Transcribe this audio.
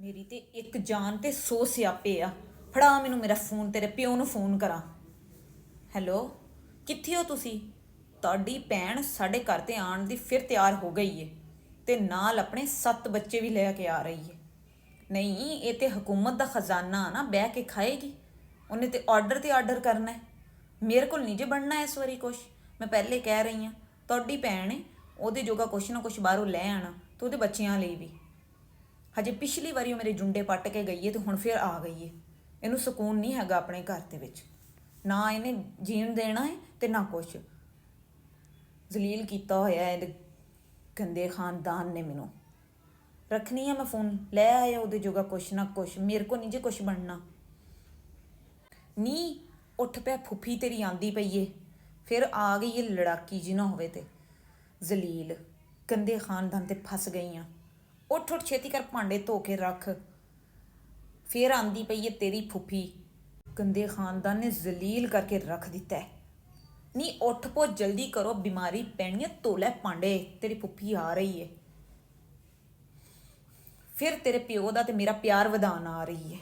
ਮੇਰੀ ਤੇ ਇੱਕ ਜਾਨ ਤੇ 100 ਸਿਆਪੇ ਆ। ਫੜਾ ਮੈਨੂੰ ਮੇਰਾ ਫੋਨ, ਤੇਰੇ ਪਿਓ ਨੂੰ ਫੋਨ ਕਰਾਂ। ਹੈਲੋ, ਕਿੱਥੇ ਹੋ ਤੁਸੀਂ? ਤੁਹਾਡੀ ਭੈਣ ਸਾਡੇ ਘਰ ਤੇ ਆਉਣ ਦੀ ਫਿਰ ਤਿਆਰ ਹੋ ਗਈ ਏ ਤੇ ਨਾਲ ਆਪਣੇ 7 ਬੱਚੇ ਵੀ ਲੈ ਕੇ ਆ ਰਹੀ ਏ। ਨਹੀਂ, ਇਹ ਤੇ ਹਕੂਮਤ ਦਾ ਖਜ਼ਾਨਾ ਨਾ, ਬਹਿ ਕੇ ਖਾਏਗੀ। ਉਹਨੇ ਤੇ ਆਰਡਰ ਤੇ ਆਰਡਰ ਕਰਨਾ ਹੈ। ਮੇਰੇ ਕੋਲ ਨਹੀਂ ਜੇ ਬਣਨਾ ਇਸ ਵਾਰੀ ਕੁਛ। ਮੈਂ ਪਹਿਲੇ ਕਹਿ ਰਹੀ ਹਾਂ, ਤੁਹਾਡੀ ਭੈਣ ਏ, ਉਹਦੇ ਜੋਗਾ ਕੁਛ ਨਾ ਕੁਛ ਬਾਹਰੋਂ ਲੈ ਆਣਾ ਤੇ ਉਹਦੇ ਬੱਚਿਆਂ ਲਈ ਵੀ। ਹਜੇ ਪਿਛਲੀ ਵਾਰੀ ਉਹ ਮੇਰੇ ਜੁੰਡੇ ਪੱਟ ਕੇ ਗਈ ਹੈ ਤੇ ਹੁਣ ਫਿਰ ਆ ਗਈ ਹੈ। ਇਹਨੂੰ ਸਕੂਨ ਨਹੀਂ ਹੈਗਾ ਆਪਣੇ ਘਰ ਦੇ ਵਿੱਚ, ਨਾ ਇਹਨੇ ਜੀਣ ਦੇਣਾ ਹੈ ਤੇ ਨਾ ਕੁਛ। ਜ਼ਲੀਲ ਕੀਤਾ ਹੋਇਆ ਇਹਦੇ ਗੰਦੇ ਖਾਨਦਾਨ ਨੇ ਮੈਨੂੰ। ਰੱਖਣੀ ਆ ਮੈਂ ਫੋਨ, ਲੈ ਆਇਆ ਉਹਦੇ ਜੋਗਾ ਕੁਛ ਨਾ ਕੁਛ। ਮੇਰੇ ਕੋ ਨਹੀਂ ਜੇ ਕੁਛ ਬਣਨਾ। ਨੀ ਉੱਠ ਪਿਆ, ਫੁੱਫੀ ਤੇਰੀ ਆਂਦੀ ਪਈ ਏ। ਫਿਰ ਆ ਗਈ ਏ ਲੜਾਕੀ ਜੀ ਨਾ ਹੋਵੇ ਤੇ। ਜ਼ਲੀਲ ਗੰਦੇ ਖਾਨਦਾਨ ਤੇ ਫਸ ਗਈ ਆ। ਉੱਠ ਉੱਠ ਛੇਤੀ ਕਰ, ਭਾਂਡੇ ਧੋ ਕੇ ਰੱਖ। ਫਿਰ ਆਂਦੀ ਪਈ ਏ ਤੇਰੀ ਫੁੱਫੀ। ਗੰਦੇ ਖਾਨਦਾਨ ਨੇ ਜ਼ਲੀਲ ਕਰਕੇ ਰੱਖ ਦਿੱਤਾ ਹੈ। ਨੀ ਉੱਠ ਪੋ, ਜਲਦੀ ਕਰੋ, ਬਿਮਾਰੀ ਪੈਣੀ ਹੈ। ਧੋ ਲੈ ਭਾਂਡੇ, ਤੇਰੀ ਫੁੱਫੀ ਆ ਰਹੀ ਏ। ਫਿਰ ਤੇਰੇ ਪਿਓ ਦਾ ਤੇ ਮੇਰਾ ਪਿਆਰ ਵਧਾਉਣ ਆ ਰਹੀ ਹੈ।